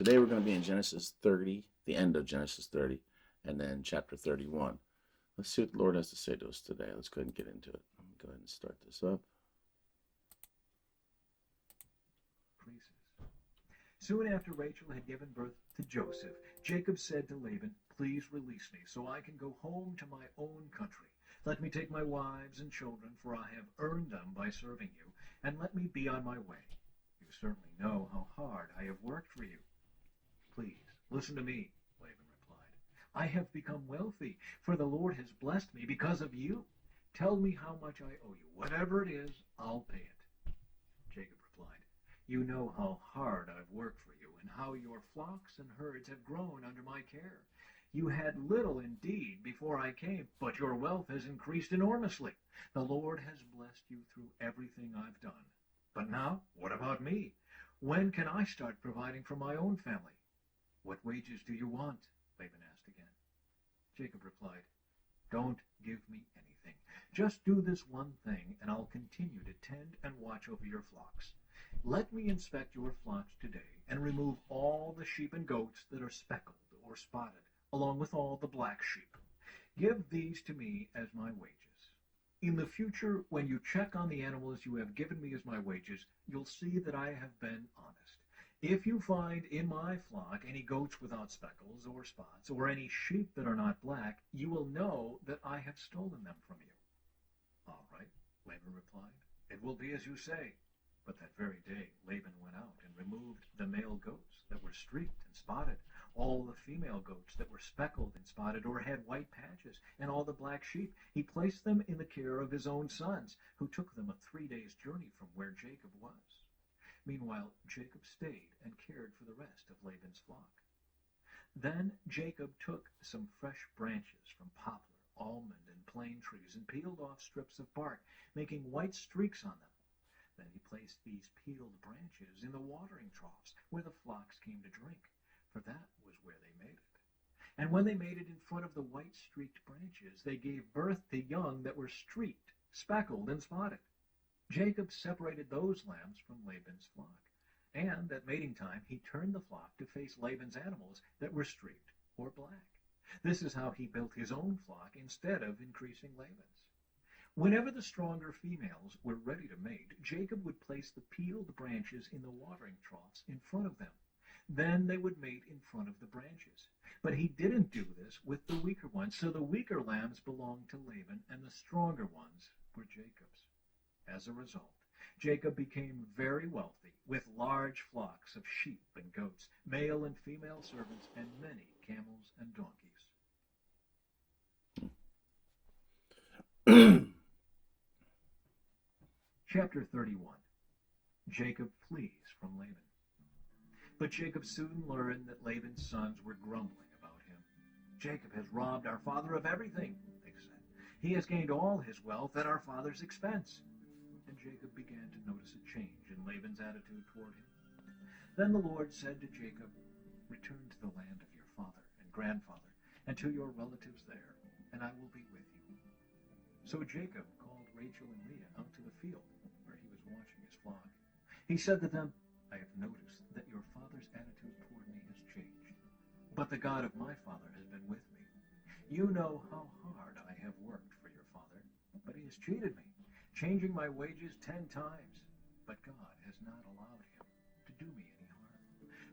Today we're going to be in Genesis 30, the end of Genesis 30, and then chapter 31. Let's see what the Lord has to say to us today. Let's go ahead and get into it. Let me go ahead and start this up. Soon after Rachel had given birth to Joseph, Jacob said to Laban, "Please release me, so I can go home to my own country. Let me take my wives and children, for I have earned them by serving you, and let me be on my way. You certainly know how hard I have worked for you." "Please, listen to me," Laban replied. "I have become wealthy, for the Lord has blessed me because of you. Tell me how much I owe you. Whatever it is, I'll pay it." Jacob replied, "You know how hard I've worked for you, and how your flocks and herds have grown under my care. You had little indeed before I came, but your wealth has increased enormously. The Lord has blessed you through everything I've done. But now, what about me? When can I start providing for my own family?" "What wages do you want?" Laban asked again. Jacob replied, "Don't give me anything. Just do this one thing, and I'll continue to tend and watch over your flocks. Let me inspect your flocks today, and remove all the sheep and goats that are speckled or spotted, along with all the black sheep. Give these to me as my wages. In the future, when you check on the animals you have given me as my wages, you'll see that I have been honest. If you find in my flock any goats without speckles or spots, or any sheep that are not black, you will know that I have stolen them from you." "All right," Laban replied. "It will be as you say." But that very day Laban went out and removed the male goats that were streaked and spotted, all the female goats that were speckled and spotted or had white patches, and all the black sheep. He placed them in the care of his own sons, who took them a 3 days' journey from where Jacob was. Meanwhile Jacob stayed and cared for the rest of Laban's flock. Then Jacob took some fresh branches from poplar, almond, and plane trees, and peeled off strips of bark, making white streaks on them. Then he placed these peeled branches in the watering troughs where the flocks came to drink, for that was where they made it. And when they made it in front of the white streaked branches, they gave birth to young that were streaked, speckled, and spotted. Jacob separated those lambs from Laban's flock, and at mating time he turned the flock to face Laban's animals that were streaked or black. This is how he built his own flock instead of increasing Laban's. Whenever the stronger females were ready to mate, Jacob would place the peeled branches in the watering troughs in front of them. Then they would mate in front of the branches. But he didn't do this with the weaker ones, so the weaker lambs belonged to Laban, and the stronger ones were Jacob's. As a result, Jacob became very wealthy, with large flocks of sheep and goats, male and female servants, and many camels and donkeys. Chapter 31. Jacob flees from Laban. But Jacob soon learned that Laban's sons were grumbling about him. "Jacob has robbed our father of everything," they said. "He has gained all his wealth at our father's expense." And Jacob began to notice a change in Laban's attitude toward him. Then the Lord said to Jacob, "Return to the land of your father and grandfather, and to your relatives there, and I will be with you." So Jacob called Rachel and Leah out to the field where he was watching his flock. He said to them, "I have noticed that your father's attitude toward me has changed, but the God of my father has been with me. You know how hard I have worked for your father, but he has cheated me, changing my wages 10 times. But God has not allowed him to do me any harm.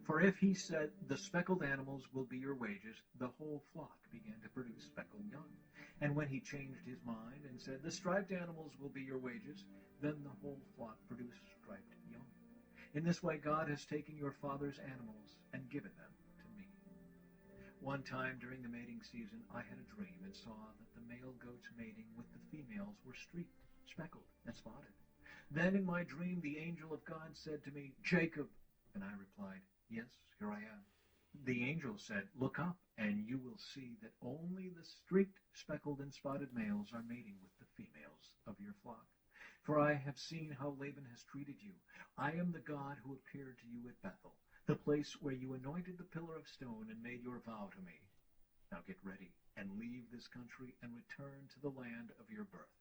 For if he said, 'The speckled animals will be your wages,' the whole flock began to produce speckled young. And when he changed his mind and said, 'The striped animals will be your wages,' then the whole flock produced striped young. In this way God has taken your father's animals and given them to me." One time during the mating season I had a dream and saw that the male goats mating with the females were streaked, speckled, and spotted. Then in my dream the angel of God said to me, "Jacob," and I replied, "Yes, here I am." The angel said, "Look up, and you will see that only the streaked, speckled, and spotted males are mating with the females of your flock. For I have seen how Laban has treated you. I am the God who appeared to you at Bethel, the place where you anointed the pillar of stone and made your vow to me. Now get ready and leave this country and return to the land of your birth."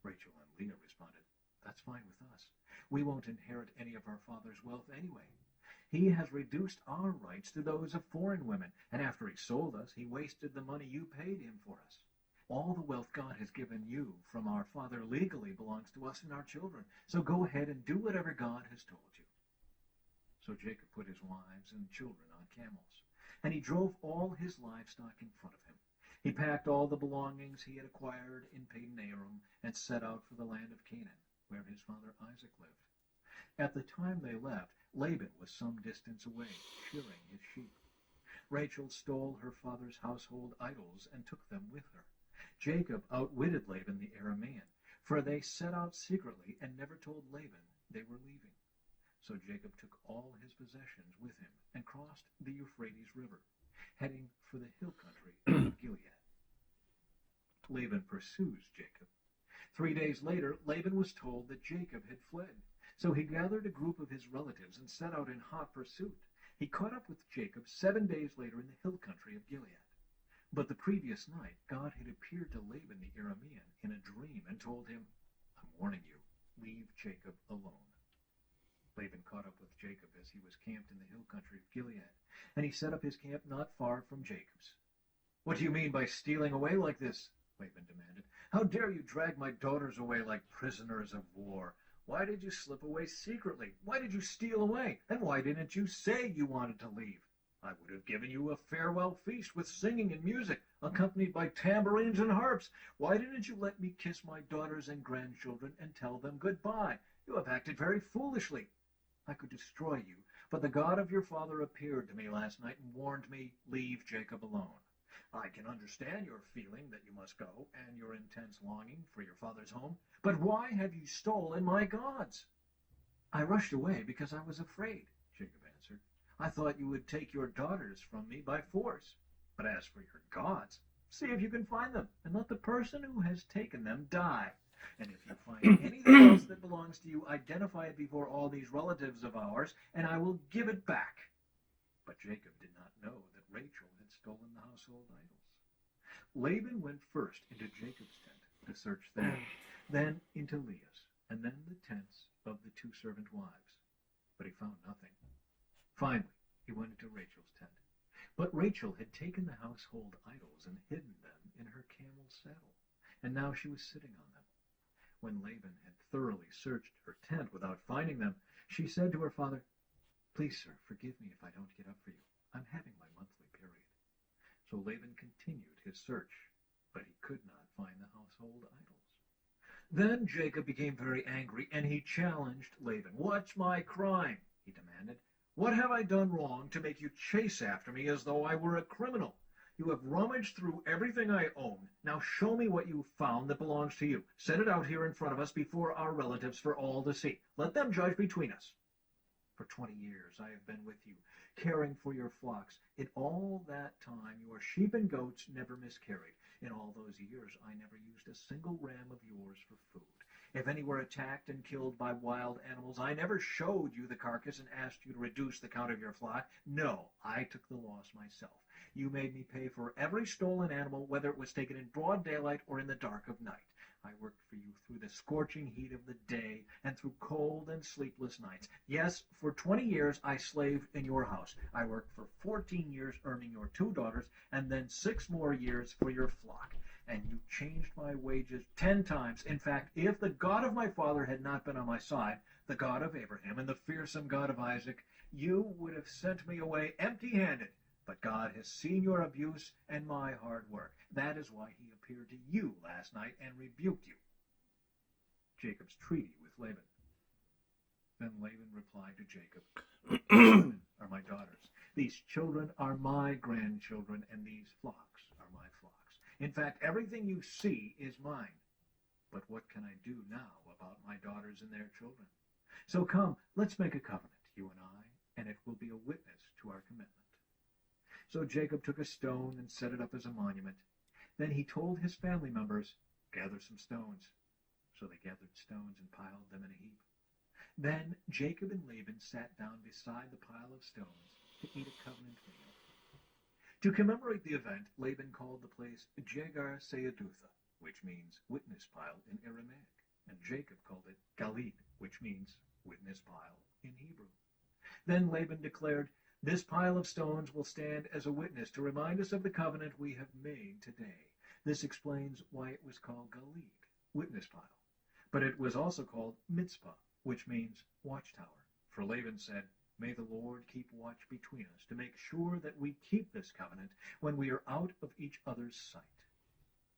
Rachel and Leah responded, "That's fine with us. We won't inherit any of our father's wealth anyway." He has reduced our rights to those of foreign women, and after he sold us, he wasted the money you paid him for us. All the wealth God has given you from our father legally belongs to us and our children. So go ahead and do whatever God has told you." So Jacob put his wives and children on camels, and he drove all his livestock in front of him. He packed all the belongings he had acquired in Padan Aram and set out for the land of Canaan, where his father Isaac lived. At the time they left, Laban was some distance away, shearing his sheep. Rachel stole her father's household idols and took them with her. Jacob outwitted Laban the Aramean, for they set out secretly and never told Laban they were leaving. So Jacob took all his possessions with him and crossed the Euphrates River, heading for the hill country of Gilead. Laban pursues Jacob. 3 days later, Laban was told that Jacob had fled. So he gathered a group of his relatives and set out in hot pursuit. He caught up with Jacob 7 days later in the hill country of Gilead. But the previous night, God had appeared to Laban the Aramean in a dream and told him, "I'm warning you, leave Jacob alone." Laban caught up with Jacob as he was camped in the hill country of Gilead, and he set up his camp not far from Jacob's. "What do you mean by stealing away like this?" Laban demanded. "How dare you drag my daughters away like prisoners of war? Why did you slip away secretly? Why did you steal away? And why didn't you say you wanted to leave? I would have given you a farewell feast with singing and music, accompanied by tambourines and harps. Why didn't you let me kiss my daughters and grandchildren and tell them goodbye? You have acted very foolishly. I could destroy you, but the God of your father appeared to me last night and warned me, 'Leave Jacob alone.' I can understand your feeling that you must go and your intense longing for your father's home, but why have you stolen my gods?" "I rushed away because I was afraid," Jacob answered. "I thought you would take your daughters from me by force. But as for your gods, see if you can find them, and let the person who has taken them die. And if you find anything else that belongs to you, identify it before all these relatives of ours, and I will give it back." But Jacob did not know that Rachel had stolen the household idols. Laban went first into Jacob's tent to search there, then into Leah's, and then the tents of the 2 servant wives. But he found nothing. Finally, he went into Rachel's tent. But Rachel had taken the household idols and hidden them in her camel's saddle, and now she was sitting on them. When Laban had thoroughly searched her tent without finding them, she said to her father, "Please, sir, forgive me if I don't get up for you. I'm having my monthly period." So Laban continued his search, but he could not find the household idols. Then Jacob became very angry, and he challenged Laban. "What's my crime?" he demanded. "What have I done wrong to make you chase after me as though I were a criminal? You have rummaged through everything I own. Now show me what you've found that belongs to you. Set it out here in front of us before our relatives for all to see. Let them judge between us. For 20 years I have been with you, caring for your flocks. In all that time your sheep and goats never miscarried. In all those years I never used a single ram of yours for food. If any were attacked and killed by wild animals, I never showed you the carcass and asked you to reduce the count of your flock. No, I took the loss myself. You made me pay for every stolen animal, whether it was taken in broad daylight or in the dark of night. I worked for you through the scorching heat of the day and through cold and sleepless nights. Yes, for 20 years I slaved in your house. I worked for 14 years earning your 2 daughters and then 6 more years for your flock. And you changed my wages 10 times. In fact, if the God of my father had not been on my side, the God of Abraham and the fearsome God of Isaac, you would have sent me away empty-handed. But God has seen your abuse and my hard work. That is why he appeared to you last night and rebuked you." Jacob's treaty with Laban. Then Laban replied to Jacob, "These women are my daughters. These children are my grandchildren, and these flocks are my flocks. In fact, everything you see is mine. But what can I do now about my daughters and their children? So come, let's make a covenant, you and I, and it will be a witness to our commitment." So Jacob took a stone and set it up as a monument. Then he told his family members, "Gather some stones." So they gathered stones and piled them in a heap. Then Jacob and Laban sat down beside the pile of stones to eat a covenant meal. To commemorate the event, Laban called the place Jegar Sahadutha, which means witness pile in Aramaic, and Jacob called it Galid, which means witness pile in Hebrew. Then Laban declared, "This pile of stones will stand as a witness to remind us of the covenant we have made today." This explains why it was called Galid, witness pile. But it was also called Mitzpah, which means watchtower. For Laban said, "May the Lord keep watch between us to make sure that we keep this covenant when we are out of each other's sight.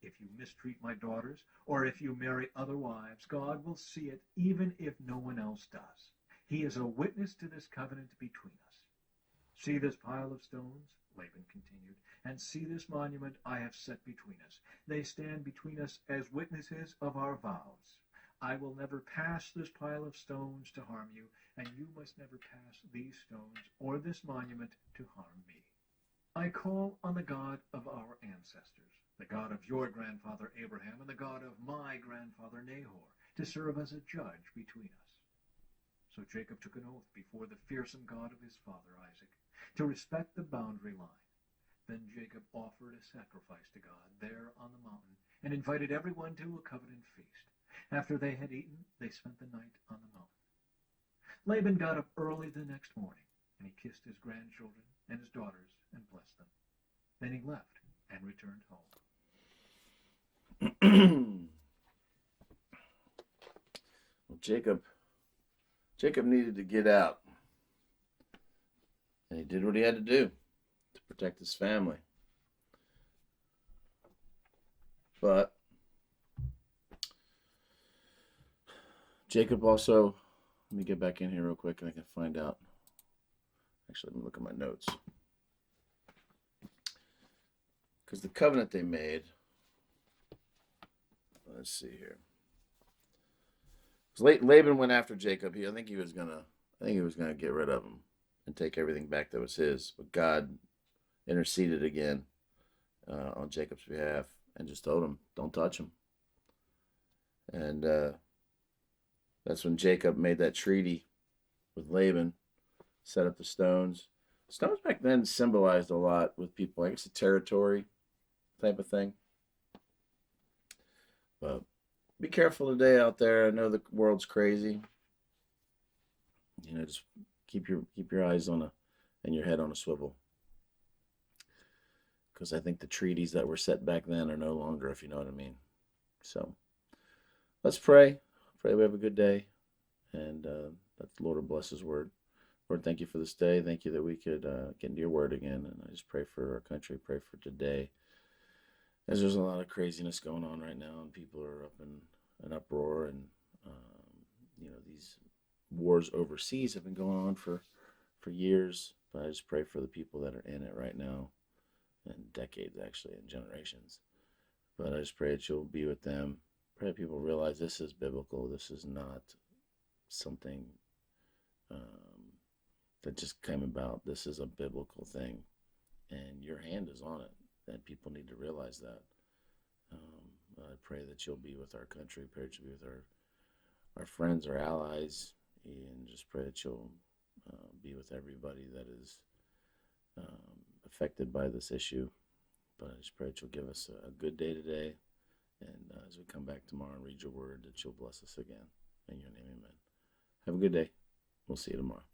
If you mistreat my daughters, or if you marry other wives, God will see it even if no one else does. He is a witness to this covenant between us. See this pile of stones," Laban continued, "and see this monument I have set between us. They stand between us as witnesses of our vows. I will never pass this pile of stones to harm you, and you must never pass these stones or this monument to harm me. I call on the God of our ancestors, the God of your grandfather Abraham and the God of my grandfather Nahor, to serve as a judge between us." So Jacob took an oath before the fearsome God of his father Isaac to respect the boundary line. Then Jacob offered a sacrifice to God there on the mountain and invited everyone to a covenant feast. After they had eaten, they spent the night on the mountain. Laban got up early the next morning, and he kissed his grandchildren and his daughters and blessed them. Then he left and returned home. Well, Jacob needed to get out, and he did what he had to do to protect his family. But Jacob also, let me get back in here real quick and I can find out. Actually, let me look at my notes. Because the covenant they made, let's see here. Laban went after Jacob. I think he was gonna get rid of him and take everything back that was his. But God interceded again on Jacob's behalf and just told him, "Don't touch him." And that's when Jacob made that treaty with Laban, set up the stones. Stones back then symbolized a lot with people. I guess a territory type of thing. But be careful today out there. I know the world's crazy. Just keep your eyes on and your head on a swivel. Because I think the treaties that were set back then are no longer, if you know what I mean. So let's pray. Pray we have a good day. And that the Lord will bless his word. Lord, thank you for this day. Thank you that we could get into your word again. And I just pray for our country, pray for today. As there's a lot of craziness going on right now, and people are up in an uproar, and these wars overseas have been going on for years. But I just pray for the people that are in it right now, and decades actually, and generations. But I just pray that you'll be with them. Pray that people realize this is biblical. This is not something that just came about. This is a biblical thing, and your hand is on it. And people need to realize that. I pray that you'll be with our country. Pray that you'll be with our friends, our allies, and just pray that you'll be with everybody that is affected by this issue. But I just pray that you'll give us a good day today, and as we come back tomorrow and read your word, that you'll bless us again. In your name, amen. Have a good day. We'll see you tomorrow.